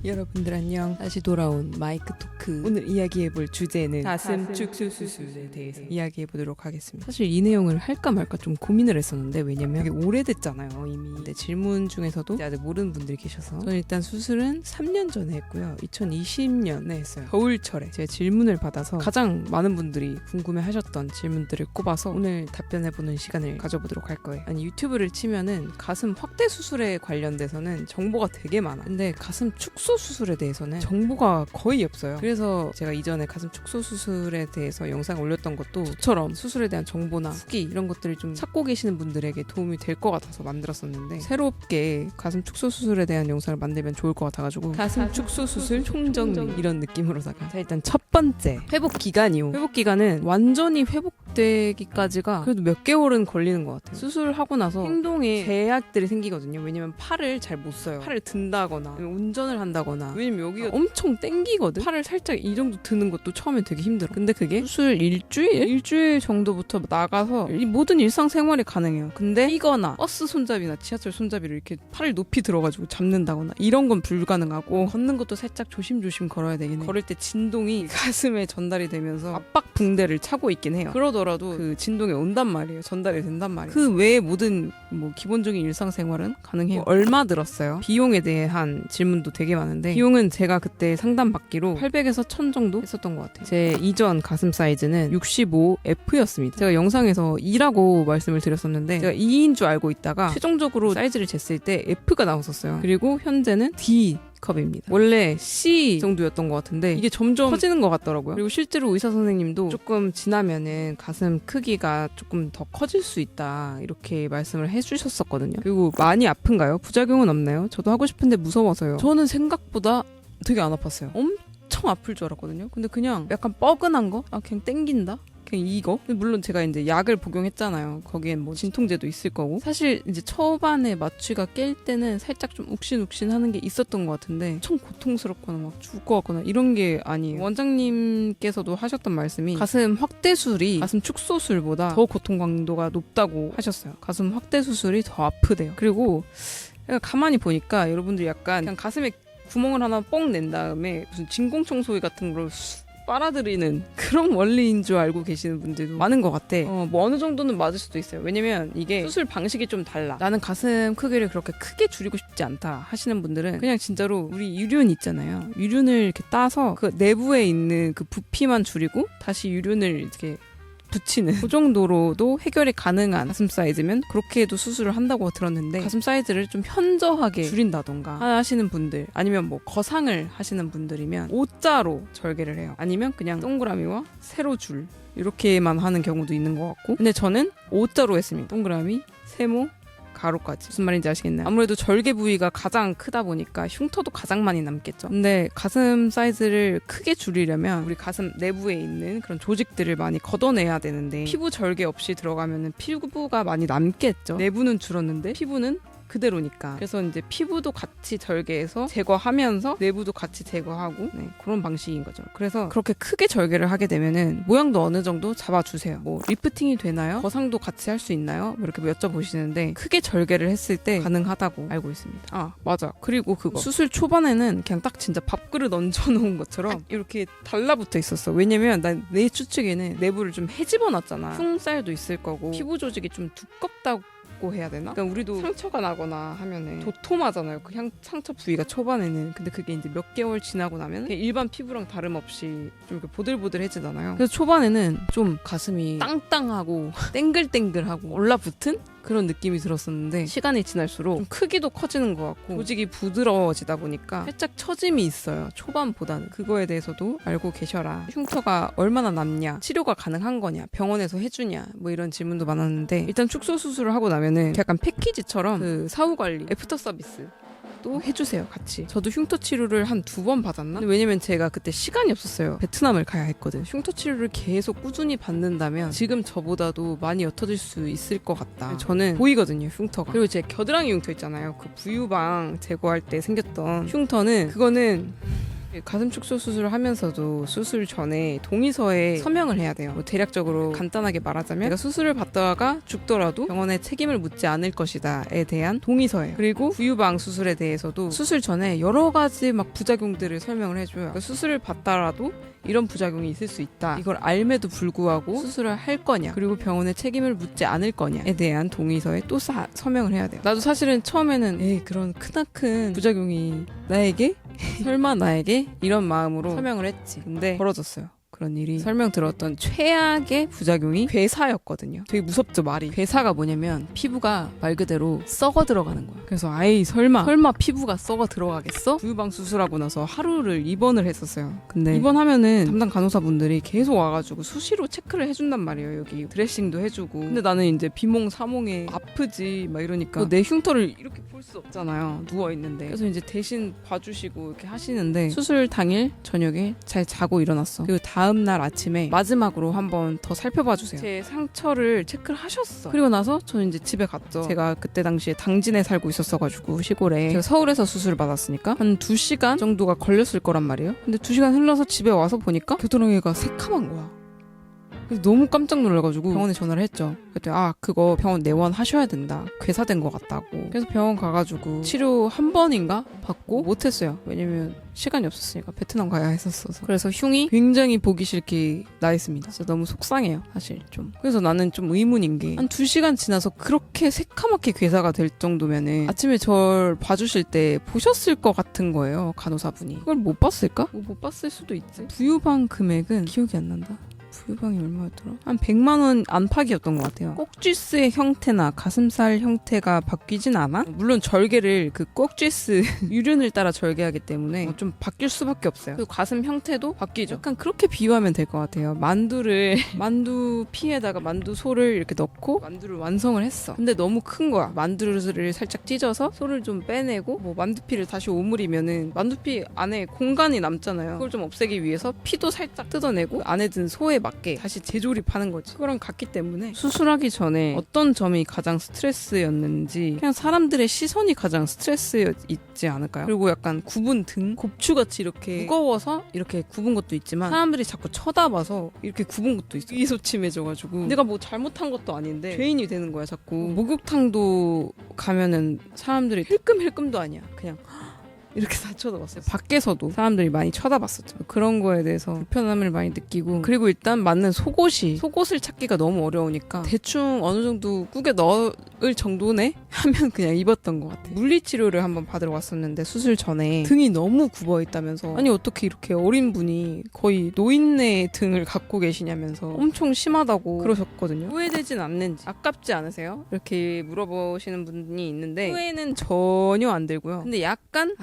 여러분들 안녕. 다시 돌아온 마이크 토크. 오늘 이야기해볼 주제는 가슴 축소 수술에 대해서 이야기해보도록 하겠습니다. 사실 이 내용을 할까 말까 좀 고민을 했었는데, 왜냐면 이게 오래됐잖아요 이미. 근데 질문 중에서도 아직 모르는 분들이 계셔서 저는 일단 수술은 3년 전에 했고요. 2020년에 했어요. 겨울철에 제가 질문을 받아서 가장 많은 분들이 궁금해하셨던 질문들을 꼽아서 오늘 답변해보는 시간을 가져보도록 할 거예요. 아니, 유튜브를 치면은 가슴 확대 수술에 관련돼서는 정보가 되게 많아. 근데 가슴 축소 수술에 대해서는 정보가 거의 없어요. 그래서 제가 이전에 가슴 축소 수술에 대해서 영상을 올렸던 것도 저처럼 수술에 대한 정보나 후기 이런 것들을 좀 찾고 계시는 분들에게 도움이 될 것 같아서 만들었었는데, 새롭게 가슴 축소 수술에 대한 영상을 만들면 좋을 것 같아가지고 가슴 축소 수술 총정리 이런 느낌으로다가. 자, 일단 첫 번째, 회복 기간이요. 회복 기간은 완전히 회복되기까지가 그래도 몇 개월은 걸리는 것 같아요. 수술하고 나서 행동에 제약들이 생기거든요. 왜냐면 팔을 잘 못 써요. 팔을 든다거나 운전을 한다거나, 왜냐면 여기가 엄청 땡기거든. 팔을 살짝 이 정도 드는 것도 처음엔 되게 힘들어. 근데 그게 수술 일주일 정도부터 나가서 이 모든 일상생활이 가능해요. 근데 뛰거나 버스 손잡이나 지하철 손잡이를 이렇게 팔을 높이 들어가지고 잡는다거나 이런 건 불가능하고, 걷는 것도 살짝 조심조심 걸어야 되긴 해. 걸을 때 진동이 가슴에 전달이 되면서 압박 붕대를 차고 있긴 해요. 그러더라도 그 진동이 온단 말이에요. 전달이 된단 말이에요. 그 외에 모든 기본적인 일상생활은 가능해요. 얼마 들었어요? 비용에 대한 질문도 되게 많은데, 비용은 제가 그때 상담 받기로 800에서 1000 정도 했었던 것 같아요. 제 이전 가슴 사이즈는 65F였습니다. 제가 영상에서 2라고 말씀을 드렸었는데, 제가 2인 줄 알고 있다가 최종적으로 사이즈를 쟀을 때 F가 나왔었어요. 그리고 현재는 D 컵입니다. 원래 C 정도였던 것 같은데 이게 점점 커지는 것 같더라고요. 그리고 실제로 의사 선생님도 조금 지나면은 가슴 크기가 조금 더 커질 수 있다 이렇게 말씀을 해주셨었거든요. 그리고 많이 아픈가요? 부작용은 없나요? 저도 하고 싶은데 무서워서요. 저는 생각보다 되게 안 아팠어요. 엄청 아플 줄 알았거든요. 근데 그냥 약간 뻐근한 거? 그냥 땡긴다? 그냥 이거? 물론 제가 이제 약을 복용했잖아요. 거기엔 진통제도 있을 거고. 사실 이제 초반에 마취가 깰 때는 살짝 좀 욱신욱신 하는 게 있었던 것 같은데, 엄청 고통스럽거나 막 죽을 것 같거나 이런 게 아니에요. 원장님께서도 하셨던 말씀이 가슴 확대 수술이 가슴 축소 수술보다 더 고통 강도가 높다고 하셨어요. 가슴 확대 수술이 더 아프대요. 그리고 가만히 보니까 여러분들 약간 그냥 가슴에 구멍을 하나 뻥 낸 다음에 무슨 진공청소기 같은 걸 빨아들이는 그런 원리인 줄 알고 계시는 분들도 많은 것 같아. 어느 정도는 맞을 수도 있어요. 왜냐면 이게 수술 방식이 좀 달라. 나는 가슴 크기를 그렇게 크게 줄이고 싶지 않다 하시는 분들은 그냥 진짜로 우리 유륜 있잖아요. 유륜을 이렇게 따서 그 내부에 있는 그 부피만 줄이고 다시 유륜을 이렇게 붙이는 그 정도로도 해결이 가능한 가슴 사이즈면 그렇게 해도 수술을 한다고 들었는데, 가슴 사이즈를 좀 현저하게 줄인다던가 하시는 분들, 아니면 거상을 하시는 분들이면 O자로 절개를 해요. 아니면 그냥 동그라미와 세로줄 이렇게만 하는 경우도 있는 것 같고, 근데 저는 O자로 했습니다. 동그라미, 세모, 가로까지. 무슨 말인지 아시겠나요? 아무래도 절개 부위가 가장 크다 보니까 흉터도 가장 많이 남겠죠. 근데 가슴 사이즈를 크게 줄이려면 우리 가슴 내부에 있는 그런 조직들을 많이 걷어내야 되는데, 피부 절개 없이 들어가면 피부가 많이 남겠죠. 내부는 줄었는데 피부는 그대로니까. 그래서 이제 피부도 같이 절개해서 제거하면서 내부도 같이 제거하고, 그런 방식인 거죠. 그래서 그렇게 크게 절개를 하게 되면은 모양도 어느 정도 잡아주세요. 리프팅이 되나요? 거상도 같이 할 수 있나요? 이렇게 여쭤보시는데, 크게 절개를 했을 때 가능하다고 알고 있습니다. 맞아. 그리고 그거 수술 초반에는 그냥 딱 진짜 밥그릇 얹어놓은 것처럼 이렇게 달라붙어 있었어. 왜냐면 내 추측에는 내부를 좀 헤집어놨잖아. 흉살도 있을 거고 피부 조직이 좀 두껍다고 해야 되나? 그러니까 우리도 상처가 나거나 하면은 도톰하잖아요. 그 상처 부위가 초반에는. 근데 그게 이제 몇 개월 지나고 나면 일반 피부랑 다름없이 좀 이렇게 보들보들해지잖아요. 그래서 초반에는 좀 가슴이 땅땅하고 땡글땡글하고 올라붙은 그런 느낌이 들었었는데, 시간이 지날수록 좀 크기도 커지는 것 같고 조직이 부드러워지다 보니까 살짝 처짐이 있어요. 초반보다는. 그거에 대해서도 알고 계셔라. 흉터가 얼마나 남냐, 치료가 가능한 거냐, 병원에서 해주냐, 이런 질문도 많았는데, 일단 축소 수술을 하고 나면은 약간 패키지처럼 그 사후관리, 애프터 서비스 또 해주세요, 같이. 저도 흉터 치료를 한 2번 받았나? 왜냐면 제가 그때 시간이 없었어요. 베트남을 가야 했거든. 흉터 치료를 계속 꾸준히 받는다면 지금 저보다도 많이 옅어질 수 있을 것 같다. 저는 보이거든요, 흉터가. 그리고 제 겨드랑이 흉터 있잖아요. 그 부유방 제거할 때 생겼던 흉터는, 그거는 가슴 축소 수술을 하면서도 수술 전에 동의서에 서명을 해야 돼요. 뭐 대략적으로 간단하게 말하자면 내가 수술을 받다가 죽더라도 병원에 책임을 묻지 않을 것이다에 대한 동의서예요. 그리고 부유방 수술에 대해서도 수술 전에 여러 가지 막 부작용들을 설명을 해줘요. 그러니까 수술을 받더라도 이런 부작용이 있을 수 있다. 이걸 알매도 불구하고 수술을 할 거냐, 그리고 병원에 책임을 묻지 않을 거냐에 대한 동의서에 또 서명을 해야 돼요. 나도 사실은 처음에는 그런 크나큰 부작용이 나에게? 설마 나에게? 이런 마음으로 서명을 했지. 근데 벌어졌어요. 그런 일이. 설명 들었던 최악의 부작용이 괴사였거든요. 되게 무섭죠, 말이. 괴사가 뭐냐면 피부가 말 그대로 썩어 들어가는 거야. 그래서 아이 설마 피부가 썩어 들어가겠어? 부유방 수술하고 나서 하루를 입원을 했었어요. 근데 입원하면은 담당 간호사분들이 계속 와가지고 수시로 체크를 해준단 말이에요. 여기 드레싱도 해주고. 근데 나는 이제 비몽사몽에 아프지 막 이러니까 내 흉터를 이렇게 볼 수 없잖아요. 누워있는데. 그래서 이제 대신 봐주시고 이렇게 하시는데 수술 당일 저녁에 잘 자고 일어났어. 그리고 다음날 아침에 마지막으로 한번 더 살펴봐주세요. 제 상처를 체크를 하셨어. 그리고 나서 저는 이제 집에 갔죠. 제가 그때 당시에 당진에 살고 있었어가지고 시골에. 제가 서울에서 수술을 받았으니까 한 2시간 정도가 걸렸을 거란 말이에요. 근데 2시간 흘러서 집에 와서 보니까 겨드랑이가 새카만 거야. 그래서 너무 깜짝 놀라가지고 병원에 전화를 했죠. 그때 그거 병원 내원하셔야 된다. 괴사된 것 같다고. 그래서 병원 가가지고 치료 한 번인가 받고 못했어요. 왜냐면 시간이 없었으니까 베트남 가야 했었어서. 그래서 흉이 굉장히 보기 싫게 나 있습니다. 진짜 너무 속상해요, 사실 좀. 그래서 나는 좀 의문인 게 한 2시간 지나서 그렇게 새카맣게 괴사가 될 정도면은 아침에 절 봐주실 때 보셨을 것 같은 거예요, 간호사분이. 그걸 못 봤을까? 못 봤을 수도 있지. 부유방 금액은 기억이 안 난다. 부유방이 얼마였더라? 한 100만 원 안팎이었던 것 같아요. 꼭지스의 형태나 가슴살 형태가 바뀌진 않아? 물론 절개를 그 꼭지스 유륜을 따라 절개하기 때문에 좀 바뀔 수밖에 없어요. 그리고 가슴 형태도 바뀌죠. 약간 그렇게 비유하면 될 것 같아요. 만두 피에다가 만두 소를 이렇게 넣고 만두를 완성을 했어. 근데 너무 큰 거야. 만두를 살짝 찢어서 소를 좀 빼내고 뭐 만두피를 다시 오므리면은 만두피 안에 공간이 남잖아요. 그걸 좀 없애기 위해서 피도 살짝 뜯어내고 안에 든 소에 맞게 다시 재조립하는 거지. 그거랑 같기 때문에 수술하기 전에 어떤 점이 가장 스트레스였는지 그냥 사람들의 시선이 가장 스트레스였지 않을까요? 그리고 약간 굽은 등, 곱추같이 이렇게 무거워서 이렇게 굽은 것도 있지만 사람들이 자꾸 쳐다봐서 이렇게 굽은 것도 있어. 의기소침해져가지고 내가 뭐 잘못한 것도 아닌데 죄인이 되는 거야 자꾸. 목욕탕도 가면은 사람들이 힐끔힐끔도 아니야. 그냥 이렇게 다 쳐다봤어요. 밖에서도 사람들이 많이 쳐다봤었죠. 그런 거에 대해서 불편함을 많이 느끼고, 그리고 일단 맞는 속옷을 찾기가 너무 어려우니까 대충 어느 정도 꾸겨 넣을 정도네? 하면 그냥 입었던 것 같아요. 물리치료를 한번 받으러 왔었는데 수술 전에 등이 너무 굽어있다면서 아니 어떻게 이렇게 어린 분이 거의 노인네 등을 갖고 계시냐면서 엄청 심하다고 그러셨거든요. 후회되진 않는지, 아깝지 않으세요? 이렇게 물어보시는 분이 있는데 후회는 전혀 안 들고요. 근데 약간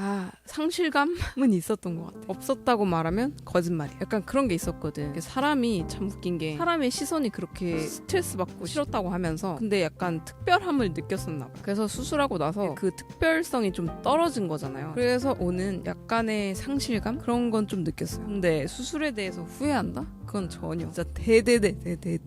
상실감은 있었던 것 같아요. 없었다고 말하면 거짓말이에요. 약간 그런 게 있었거든. 사람이 참 웃긴 게 사람의 시선이 그렇게 스트레스 받고 싫었다고 하면서 근데 약간 특별함을 느꼈었나 봐. 그래서 수술하고 나서 그 특별성이 좀 떨어진 거잖아요. 그래서 오는 약간의 상실감? 그런 건 좀 느꼈어요. 근데 수술에 대해서 후회한다? 그건 전혀. 진짜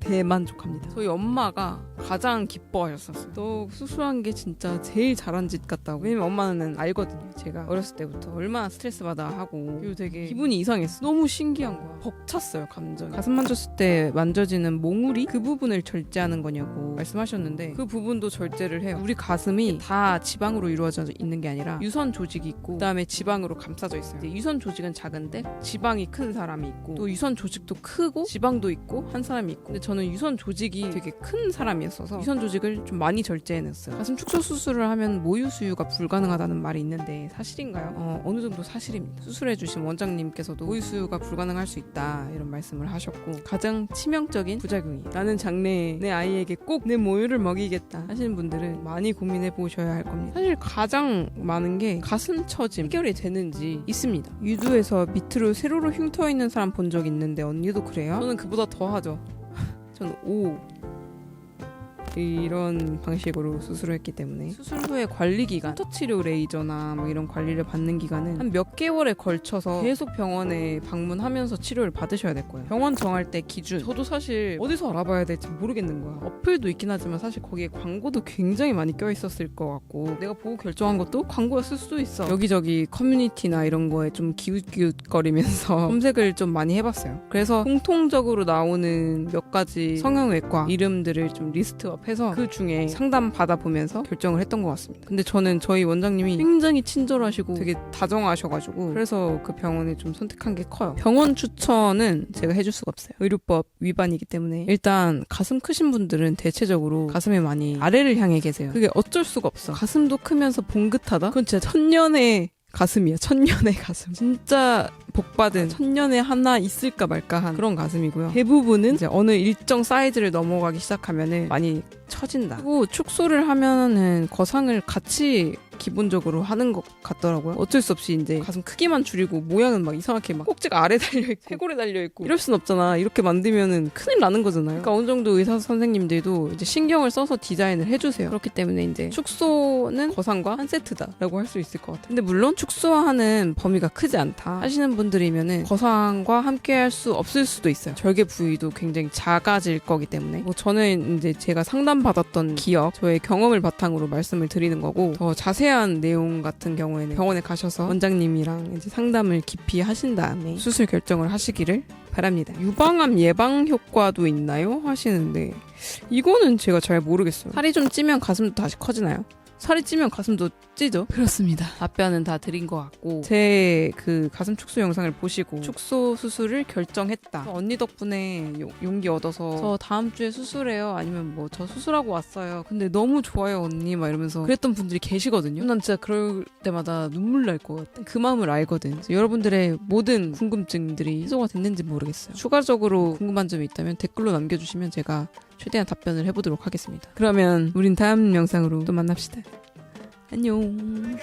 대만족합니다. 저희 엄마가 가장 기뻐하셨었어요. 너 수술한 게 진짜 제일 잘한 짓 같다고. 왜냐면 엄마는 알거든요. 제가 어렸을 때부터 얼마나 스트레스 받아 하고. 그리고 되게 기분이 이상했어. 너무 신기한 거야. 벅찼어요, 감정이. 가슴 만졌을 때 만져지는 몽우리? 그 부분을 절제하는 거냐고 말씀하셨는데 그 부분도 절제를 해요. 우리 가슴이 다 지방으로 이루어져 있는 게 아니라 유선 조직이 있고 그다음에 지방으로 감싸져 있어요. 유선 조직은 작은데 지방이 큰 사람이 있고 또 유선 조직도 크고 지방도 있고 한 사람이 있고. 근데 저는 유선 조직이 되게 큰 사람이었어서 유선 조직을 좀 많이 절제해냈어요. 가슴 축소 수술을 하면 모유 수유가 불가능하다는 말이 있는데 사실인가요? 어느 정도 사실입니다. 수술해주신 원장님께서도 모유 수유가 불가능할 수 있다 이런 말씀을 하셨고 가장 치명적인 부작용이 나는 장래에 내 아이에게 꼭 내 모유를 먹이겠다 하시는 분들은 많이 고민해 보셔야 할 겁니다. 사실 가장 많은 게 가슴 처짐 해결이 되는지 있습니다. 유두에서 밑으로 세로로 흉터 있는 사람 본 적 있는데 언니도 그래요? 저는 그보다 더 하죠. 저는 이런 방식으로 수술을 했기 때문에 수술 후에 관리 기간, 터치료 레이저나 뭐 이런 관리를 받는 기간은 한 몇 개월에 걸쳐서 계속 병원에 방문하면서 치료를 받으셔야 될 거예요. 병원 정할 때 기준, 저도 사실 어디서 알아봐야 될지 모르겠는 거야. 어플도 있긴 하지만 사실 거기에 광고도 굉장히 많이 껴있었을 것 같고 내가 보고 결정한 것도 광고였을 수도 있어. 여기저기 커뮤니티나 이런 거에 좀 기웃기웃거리면서 검색을 좀 많이 해봤어요. 그래서 공통적으로 나오는 몇 가지 성형외과 이름들을 좀 리스트업해서 그 중에 상담 받아보면서 결정을 했던 것 같습니다. 근데 저는 저희 원장님이 굉장히 친절하시고 되게 다정하셔가지고 그래서 그 병원을 좀 선택한 게 커요. 병원 추천은 제가 해줄 수가 없어요. 의료법 위반이기 때문에. 일단 가슴 크신 분들은 대체적으로 가슴에 많이 아래를 향해 계세요. 그게 어쩔 수가 없어. 가슴도 크면서 봉긋하다? 그건 진짜 천년의 가슴이야. 천년의 가슴. 진짜 복받은 천년에 하나 있을까 말까 한 그런 가슴이고요. 대부분은 이제 어느 일정 사이즈를 넘어가기 시작하면은 많이 처진다. 그리고 축소를 하면은 거상을 같이 기본적으로 하는 것 같더라고요. 어쩔 수 없이 이제 가슴 크기만 줄이고 모양은 막 이상하게 막 꼭지가 아래 달려있고 쇄골에 달려있고 이럴 순 없잖아. 이렇게 만들면은 큰일 나는 거잖아요. 그러니까 어느 정도 의사 선생님들도 이제 신경을 써서 디자인을 해주세요. 그렇기 때문에 이제 축소는 거상과 한 세트다라고 할 수 있을 것 같아요. 근데 물론 축소하는 범위가 크지 않다 하시는 분들이면은 거상과 함께 할 수 없을 수도 있어요. 절개 부위도 굉장히 작아질 거기 때문에 뭐 저는 이제 제가 상담받았던 기억, 저의 경험을 바탕으로 말씀을 드리는 거고 더 자세한 내용 같은 경우에는 병원에 가셔서 원장님이랑 이제 상담을 깊이 하신 다음에 수술 결정을 하시기를 바랍니다. 유방암 예방 효과도 있나요? 하시는데 이거는 제가 잘 모르겠어요. 살이 좀 찌면 가슴도 다시 커지나요? 살이 찌면 가슴도 찌죠? 그렇습니다. 답변은 다 드린 것 같고 제 그 가슴 축소 영상을 보시고 축소 수술을 결정했다. 언니 덕분에 용기 얻어서 저 다음 주에 수술해요. 아니면 뭐 저 수술하고 왔어요. 근데 너무 좋아요 언니 막 이러면서 그랬던 분들이 계시거든요. 난 진짜 그럴 때마다 눈물 날 것 같아. 그 마음을 알거든. 그래서 여러분들의 모든 궁금증들이 해소가 됐는지 모르겠어요. 추가적으로 궁금한 점이 있다면 댓글로 남겨주시면 제가 최대한 답변을 해보도록 하겠습니다. 그러면 우린 다음 영상으로 또 만납시다. 안녕.